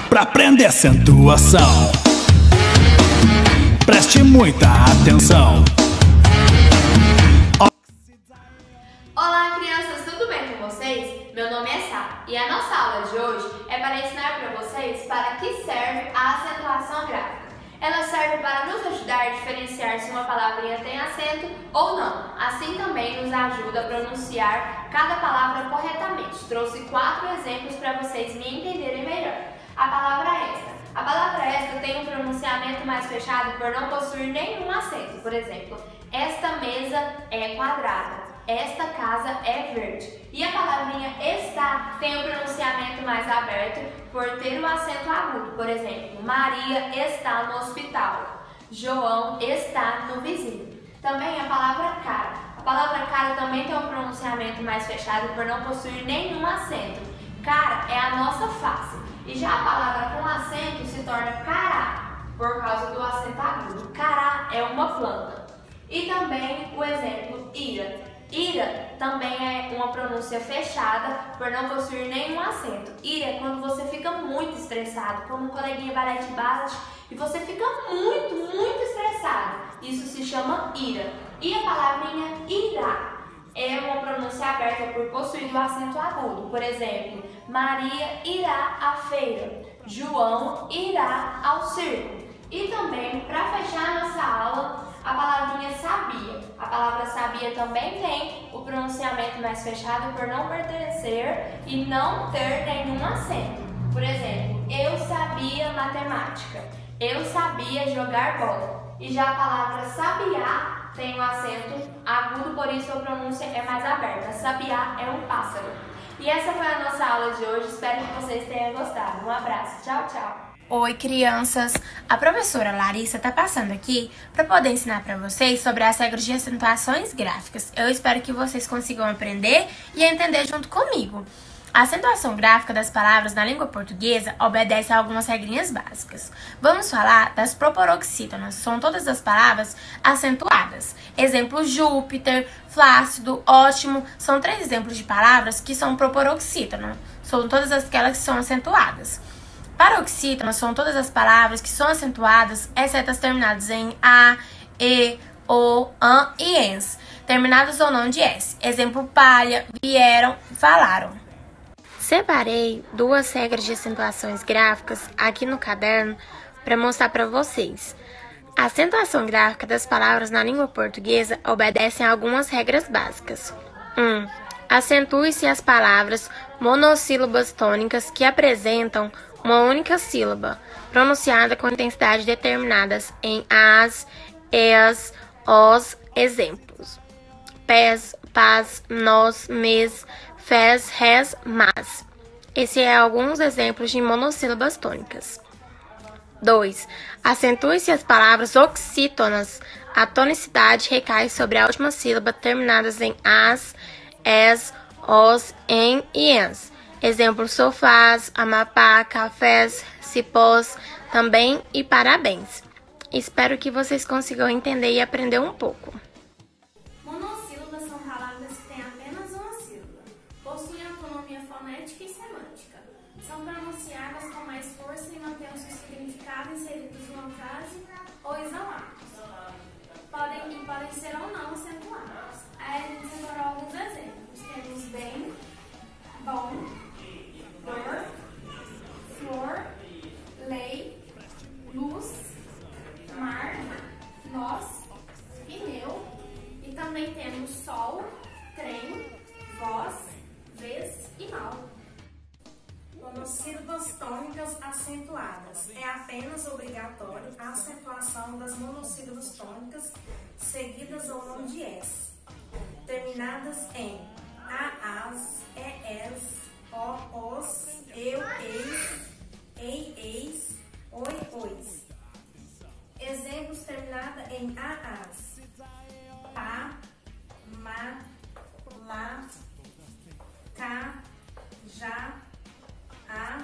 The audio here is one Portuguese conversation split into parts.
pra aprender acentuação. Preste muita atenção. Olá, crianças, tudo bem com vocês? Meu nome é Sá e a nossa aula de hoje é para ensinar para vocês para que serve a acentuação gráfica. Ela serve para nos ajudar a diferenciar se uma palavrinha tem acento ou não. Assim também nos ajuda a pronunciar cada palavra corretamente. Trouxe 4 exemplos para vocês me entenderem melhor. A palavra esta. A palavra esta tem um pronunciamento mais fechado por não possuir nenhum acento. Por exemplo, esta mesa é quadrada. Esta casa é verde. E a palavrinha está tem um pronunciamento mais aberto por ter o acento agudo. Por exemplo, Maria está no hospital. João está no vizinho. Também a palavra cara. A palavra cara também tem um pronunciamento mais fechado por não possuir nenhum acento. Cara é a nossa face. E já a palavra com acento se torna cará, por causa do acento agudo. Cará é uma planta. E também o exemplo ira. Ira também é uma pronúncia fechada por não possuir nenhum acento. Ira é quando você fica muito estressado, como um coleguinha vai lá e te bate e você fica muito estressado. Isso se chama ira. E a palavrinha irá é uma pronúncia aberta por possuir o acento agudo. Por exemplo, Maria irá à feira, João irá ao circo. E também, para fechar a nossa aula, a palavrinha sabia. A palavra sabia também tem o pronunciamento mais fechado por não pertencer e não ter nenhum acento. Por exemplo, eu sabia matemática, eu sabia jogar bola. E já a palavra sabiá tem um acento agudo, por isso a pronúncia é mais aberta. Sabiá é um pássaro. E essa foi a nossa aula de hoje, espero que vocês tenham gostado. Um abraço, tchau, tchau! Oi, crianças! A professora Larissa está passando aqui para poder ensinar para vocês sobre as regras de acentuações gráficas. Eu espero que vocês consigam aprender e entender junto comigo. A acentuação gráfica das palavras na língua portuguesa obedece a algumas regrinhas básicas. Vamos falar das proporoxítonas, são todas as palavras acentuadas. Exemplo, Júpiter, flácido, ótimo, são 3 exemplos de palavras que são proporoxítonas, são todas aquelas que são acentuadas. Paroxítonas são todas as palavras que são acentuadas, exceto as terminadas em a, e, o, an e ens, terminadas ou não de s. Exemplo, palha, vieram, falaram. Separei 2 regras de acentuações gráficas aqui no caderno para mostrar para vocês. A acentuação gráfica das palavras na língua portuguesa obedecem a algumas regras básicas. 1. Acentue-se as palavras monossílabas tônicas que apresentam uma única sílaba, pronunciada com intensidade determinadas em as, es, os. Exemplos: pés, paz, nós, mes, fez, res, mas. Esses são alguns exemplos de monossílabas tônicas. 2. Acentue-se as palavras oxítonas. A tonicidade recai sobre a última sílaba terminadas em as, es, os, em e ens. Exemplo, sofás, Amapá, cafés, cipós, também e parabéns. Espero que vocês consigam entender e aprender um pouco. Monossílabas são palavras que têm apenas uma sílaba. Possuem autonomia fonética e semântica. São pronunciadas com mais força e mantêm o seu significado inseridos numa frase ou isolados. Podem ser ou não acentuadas. Aí a gente separou alguns exemplos. Temos bem, bom, dor, flor, lei, luz, mar, nós, pneu. E também temos sol, trem, voz, vez e mal. Monossílabas tônicas acentuadas. É apenas obrigatório a acentuação das monossílabas tônicas seguidas ou não de S, terminadas em a, as, es, o, os, eu, eis, ei, eis, oi, ois. Exemplos terminados em a, as: pá, má, lá, cá, já, a,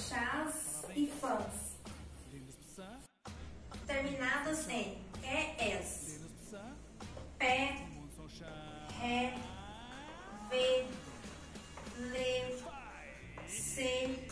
chás e fãs. Terminadas em es, pé, ré, vê, lê, ser,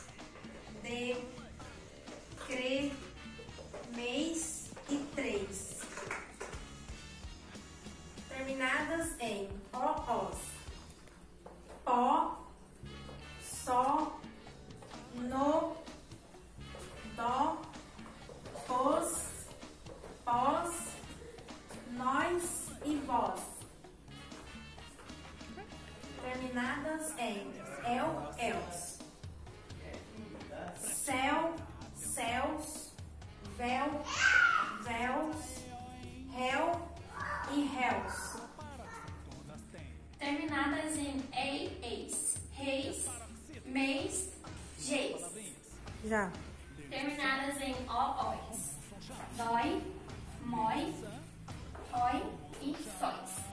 Já. Terminadas em OOs. Dói, mói, oi e sóis.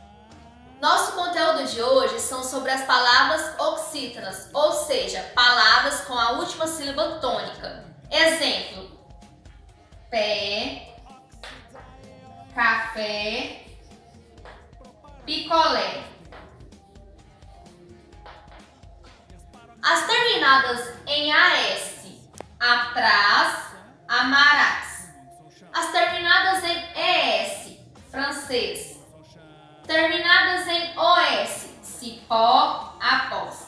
Nosso conteúdo de hoje são sobre as palavras oxítonas, ou seja, palavras com a última sílaba tônica. Exemplo: pé, café, picolé. As terminadas em AS, atrás, amarás. As terminadas em ES, francês. Terminadas em OS, cipó, após.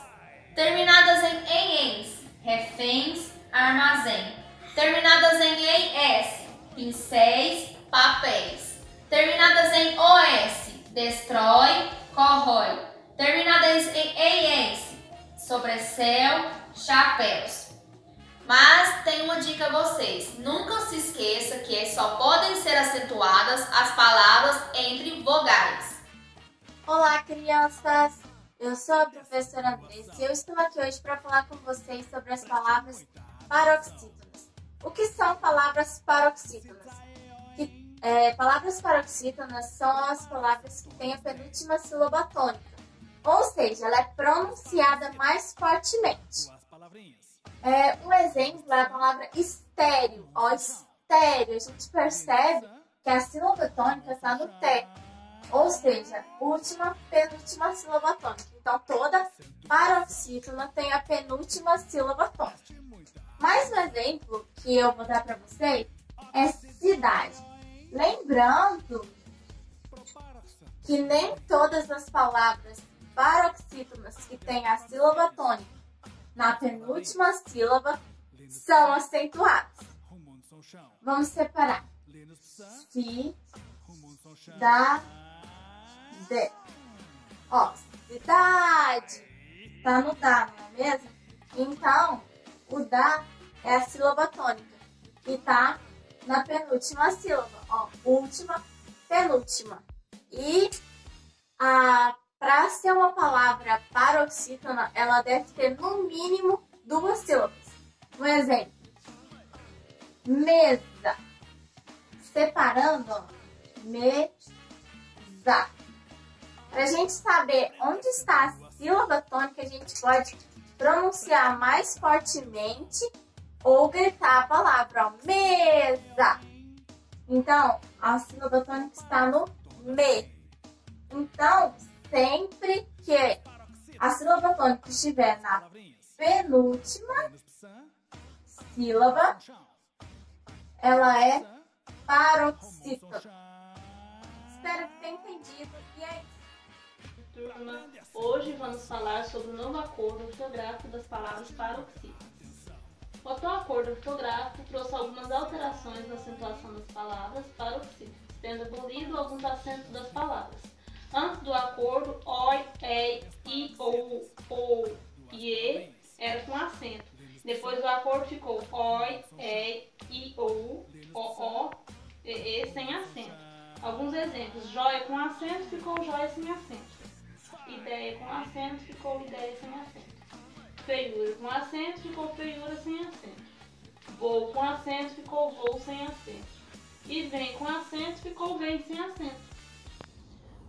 Terminadas em ENS, reféns, armazém. Terminadas em ES, pincéis, papéis. Terminadas em OS, destrói, corrói. Terminadas em ES, sobrecéu, chapéus. Mas tem uma dica a vocês: nunca se esqueça que só podem ser acentuadas as palavras entre vogais. Olá, crianças! Eu sou a professora Andressa e eu estou aqui hoje para falar com vocês sobre as palavras paroxítonas. O que são palavras paroxítonas? Palavras paroxítonas são as palavras que têm a penúltima sílaba tônica, ou seja, ela é pronunciada mais fortemente. Um exemplo é a palavra estéreo. Estéreo, a gente percebe que a sílaba tônica está no T. Ou seja, última, penúltima sílaba tônica. Então, toda paroxítona tem a penúltima sílaba tônica. Mais um exemplo que eu vou dar para vocês é cidade. Lembrando que nem todas as palavras paroxítonas que têm a sílaba tônica na penúltima sílaba são acentuadas. Vamos separar. Cidade. Tá no dá, não é mesmo? Então, o dá é a sílaba tônica e tá na penúltima sílaba. Última, penúltima. E para ser uma palavra paroxítona, ela deve ter no mínimo 2 sílabas. Um exemplo: mesa. Separando, mesa. Para a gente saber onde está a sílaba tônica, a gente pode pronunciar mais fortemente ou gritar a palavra, mesa. Então, a sílaba tônica está no me. Então, sempre que a sílaba tônica estiver na penúltima sílaba, ela é paroxítona. Espero que tenha entendido. E é isso. Turma, hoje vamos falar sobre o novo acordo ortográfico das palavras paroxítonas. O atual acordo ortográfico trouxe algumas alterações na acentuação das palavras paroxítonas, tendo abolido alguns acentos das palavras. Antes do acordo, oi, ei, i, ou, ie era com acento. Depois do acordo ficou oi, ei, i, ou, o, e sem acento. Alguns exemplos: joia com acento ficou joia sem acento. Ideia com acento ficou ideia sem acento. Feiura com acento ficou feiura sem acento. Voo com acento ficou voo sem acento. E vem com acento ficou vem sem acento.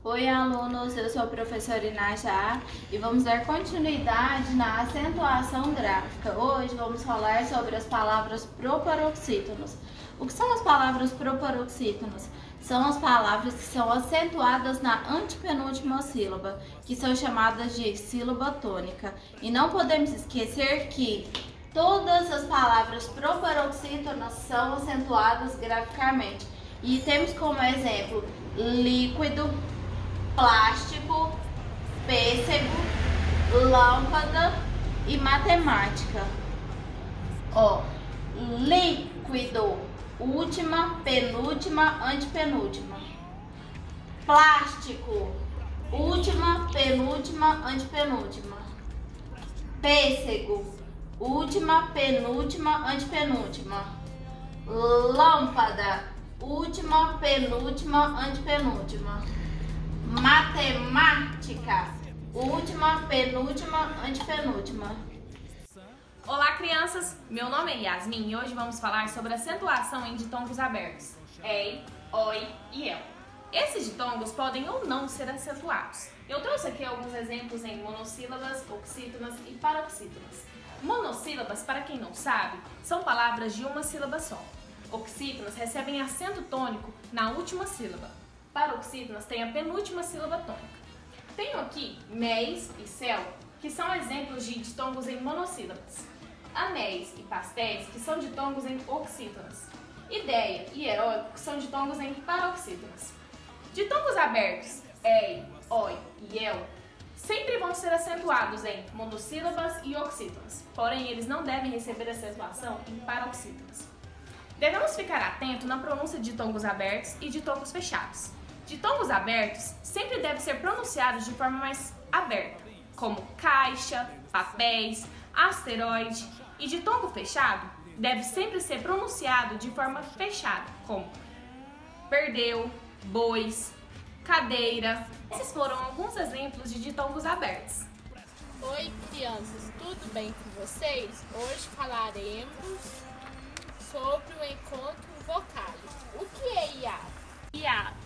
Oi, alunos, eu sou a professora Inajá e vamos dar continuidade na acentuação gráfica. Hoje vamos falar sobre as palavras proparoxítonas. O que são as palavras proparoxítonas? São as palavras que são acentuadas na antepenúltima sílaba, que são chamadas de sílaba tônica. E não podemos esquecer que todas as palavras proparoxítonas são acentuadas graficamente. E temos como exemplo líquido, plástico, pêssego, lâmpada e matemática. Líquido, última, penúltima, antepenúltima. Plástico, última, penúltima, antepenúltima. Pêssego, última, penúltima, antepenúltima. Lâmpada, última, penúltima, antepenúltima. Matemática, última, penúltima, antepenúltima. Olá, crianças! Meu nome é Yasmin e hoje vamos falar sobre acentuação em ditongos abertos, ei, oi e el. Esses ditongos podem ou não ser acentuados. Eu trouxe aqui alguns exemplos em monossílabas, oxítonas e paroxítonas. Monossílabas, para quem não sabe, são palavras de uma sílaba só. Oxítonas recebem acento tônico na última sílaba. Paroxítonas têm a penúltima sílaba tônica. Tenho aqui mês e céu, que são exemplos de ditongos em monossílabas. Anéis e pastéis, que são ditongos em oxítonas. Ideia e heróico, que são ditongos em paroxítonas. Ditongos abertos, ei, oi e el, sempre vão ser acentuados em monossílabas e oxítonas, porém eles não devem receber acentuação em paroxítonas. Devemos ficar atento na pronúncia de ditongos abertos e ditongos fechados. Ditongos abertos sempre devem ser pronunciados de forma mais aberta, como caixa, papéis, asteroide, e ditongo fechado deve sempre ser pronunciado de forma fechada, como perdeu, bois, cadeira. Esses foram alguns exemplos de ditongos abertos. Oi, crianças, tudo bem com vocês? Hoje falaremos sobre o encontro vocálico. O que é hiato? Hiato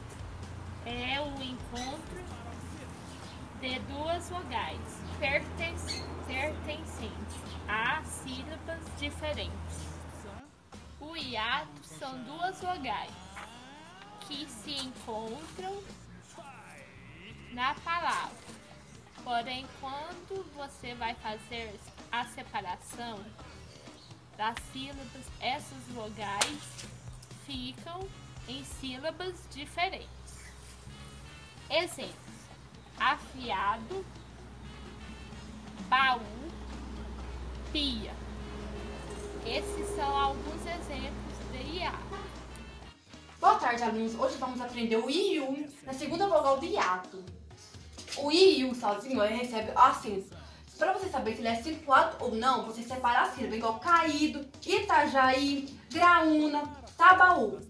é o encontro de duas vogais pertencentes a sílabas diferentes. O hiato são duas vogais que se encontram na palavra. Porém, quando você vai fazer a separação das sílabas, essas vogais ficam em sílabas diferentes. Exemplos: afiado, baú, pia. Esses são alguns exemplos de hiato. Boa tarde, alunos. Hoje vamos aprender o I e U na segunda vogal do hiato. O I e U sozinho ele recebe acento. Para você saber se ele é acentuado ou não, você separa a sílaba, igual caído, Itajaí, Graúna, Tabaú.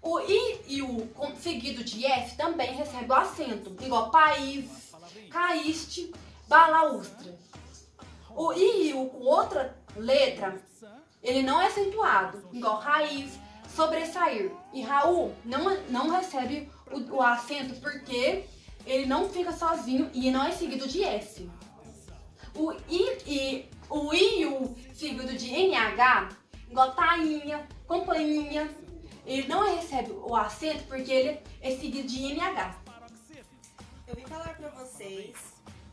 O I e U seguido de S também recebe o acento, igual país, caíste, balaustra. O I e U com outra letra, ele não é acentuado, igual raiz, sobressair. E Raul não recebe o acento porque ele não fica sozinho e não é seguido de S. O I e U seguido de NH, igual tainha, companhia, ele não recebe o acento porque ele é seguido de NH. Eu vim falar para vocês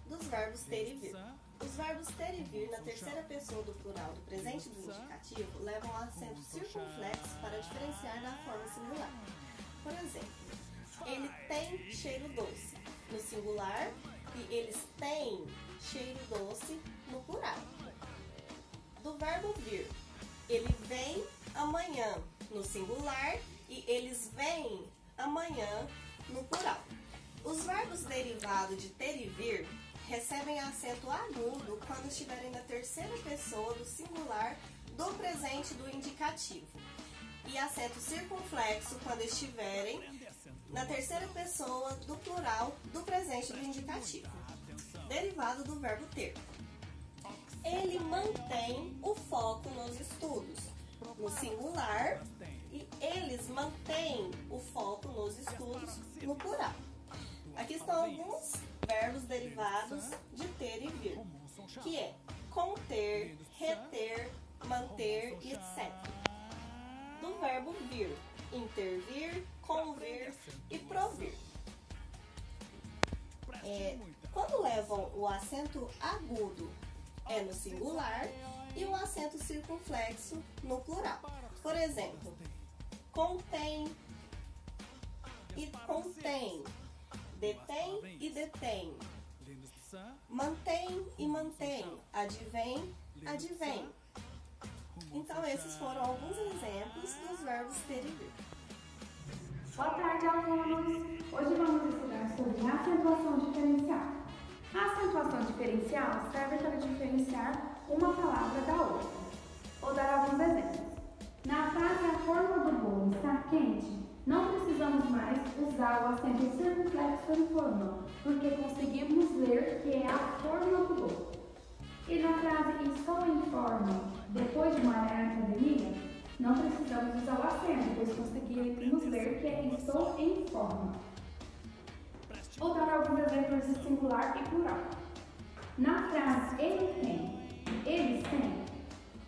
dos verbos ter e vir. Os verbos ter e vir na terceira pessoa do plural do presente do indicativo levam o acento circunflexo para diferenciar na forma singular. Por exemplo, ele tem cheiro doce no singular e eles têm cheiro doce no plural. Do verbo vir, ele vem amanhã no singular e eles vêm amanhã no plural. Os verbos derivados de ter e vir recebem acento agudo quando estiverem na terceira pessoa do singular do presente do indicativo e acento circunflexo quando estiverem na terceira pessoa do plural do presente do indicativo. Derivado do verbo ter. Ele mantém o foco nos estudos no singular e eles mantêm o foco nos estudos no plural. Aqui estão alguns verbos derivados de ter e vir, que é conter, reter, manter e etc. Do verbo vir, intervir, convir e provir. Quando levam o acento agudo é no singular e o acento circunflexo no plural. Por exemplo, contém e contém, detém e detém, mantém e mantém, advém, advém. Então esses foram alguns exemplos dos verbos ter e vir. Boa tarde, alunos! Hoje vamos ensinar sobre a acentuação diferencial. A acentuação diferencial serve para diferenciar uma palavra da outra. Vou dar alguns exemplos. Na frase "a forma do bolo está quente", não precisamos mais usar o acento circunflexo em forma, porque conseguimos ler que é a forma do bolo. E na frase "estou em forma", não precisamos usar o acento, pois conseguimos ler que estou em forma. Vou dar alguns exemplos de singular e plural. Na frase ele tem, eles têm,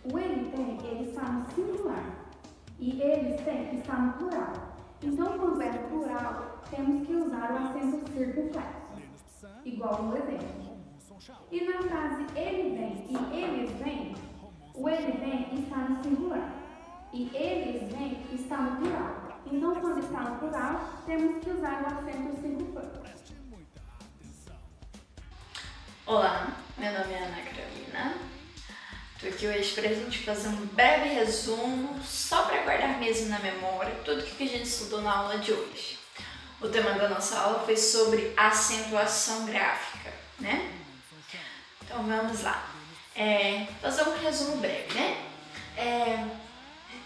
o ele tem, ele está no singular e eles têm está no plural. Então, quando é no plural, temos que usar o acento circunflexo, igual no exemplo. E na frase ele vem e eles vêm, o ele vem está no singular e eles vêm está no plural. Então, quando está no plural, temos que usar o acento circunflexo. Olá, meu nome é Ana Carolina. Estou aqui hoje para a gente fazer um breve resumo, só para guardar mesmo na memória tudo que a gente estudou na aula de hoje. O tema da nossa aula foi sobre acentuação gráfica, né? Então vamos lá. Fazer um resumo breve, né?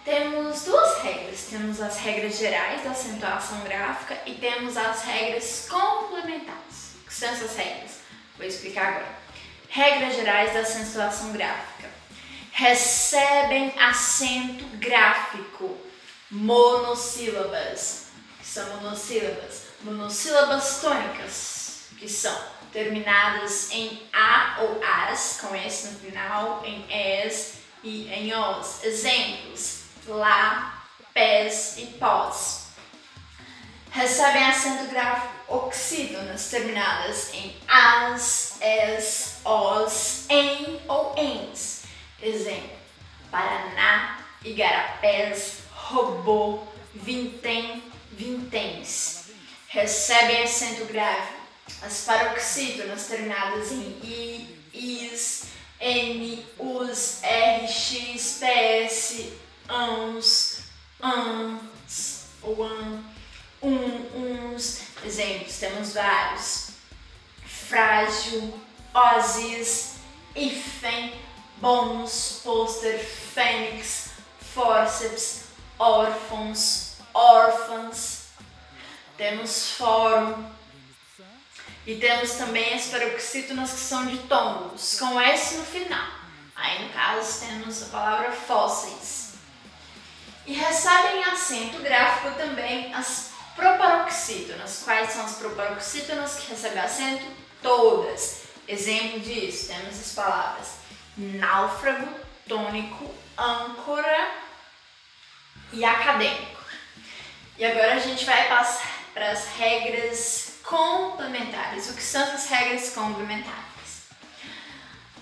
Temos duas regras. Temos as regras gerais da acentuação gráfica e temos as regras complementares. O que são essas regras? Vou explicar agora. Regras gerais da acentuação gráfica. Recebem acento gráfico monossílabas. O que são monossílabas? Monossílabas tônicas, que são terminadas em A ou AS, com S no final, em ES e em OS. Exemplos: lá, pés e pós. Recebem acento gráfico oxítonas terminadas em as, es, os, em ou ens. Exemplo: Paraná, igarapés, robô, vintém, vinténs. Recebem acento gráfico as paroxítonas terminadas em i, is, n, us, rx, ps, ans, ans, ou uns. Exemplos, temos vários: frágil, osis, hífen, bônus, pôster, fênix, fórceps, órfãos, órfãs. Temos fórum. E temos também as paroxítonas que são de tônus, com S no final. Aí, no caso, temos a palavra fósseis. E recebem acento gráfico também as proparoxítonas. Quais são as proparoxítonas que recebem acento? Todas. Exemplo disso, temos as palavras náufrago, tônico, âncora e acadêmico. E agora a gente vai passar para as regras complementares. O que são as regras complementares?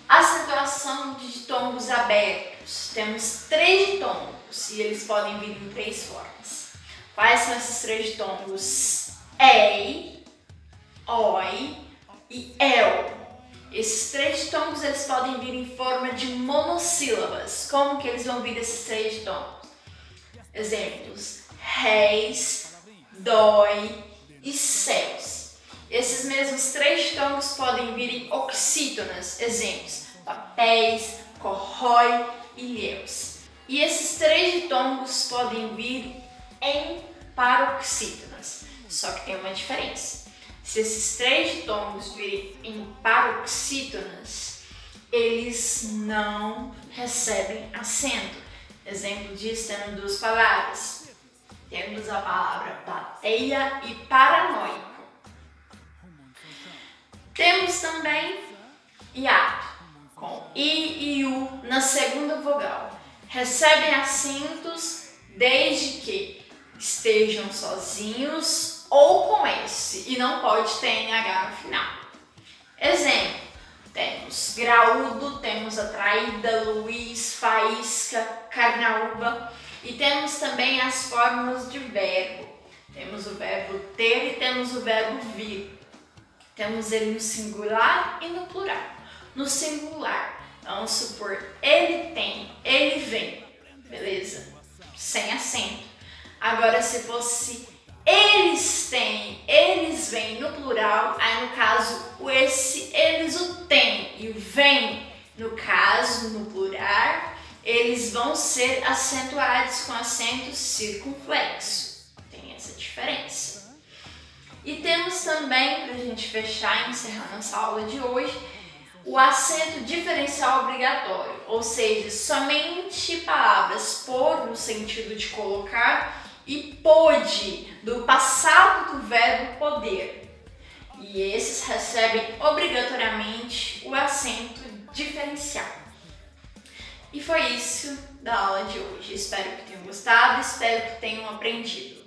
Acentuação de ditongos abertos. Temos 3 ditongos e eles podem vir em 3 formas. Quais são esses 3 ditongos? Ei, oi e el. Esses 3 ditongos eles podem vir em forma de monossílabas. Como que eles vão vir esses 3 ditongos? Exemplos: réis, dói e céus. Esses mesmos 3 ditongos podem vir em oxítonas. Exemplos: papéis, corrói e lheus. E esses 3 ditongos podem vir em paroxítonas. Só que tem uma diferença. Se esses 3 ditongos virem em paroxítonas, eles não recebem acento. Exemplo disso, temos 2 palavras. Temos a palavra plateia e paranoico. Temos também hiato, com i e u na segunda vogal. Recebem acentos desde que estejam sozinhos ou com S, e não pode ter NH no final. Exemplo: temos graúdo, temos atraída, Luiz, faísca, carnaúba. E temos também as formas de verbo. Temos o verbo ter e temos o verbo vir. Temos ele no singular e no plural. No singular, vamos supor, ele tem, ele vem. Beleza? Sem acento. Agora, se fosse eles têm, eles vêm no plural, aí no caso, eles o têm e o vem, no caso, no plural, eles vão ser acentuados com acento circunflexo. Tem essa diferença. E temos também, para a gente fechar e encerrar nossa aula de hoje, o acento diferencial obrigatório, ou seja, somente palavras por no sentido de colocar, e pôde, do passado do verbo poder. E esses recebem obrigatoriamente o acento diferencial. E foi isso da aula de hoje. Espero que tenham gostado, espero que tenham aprendido.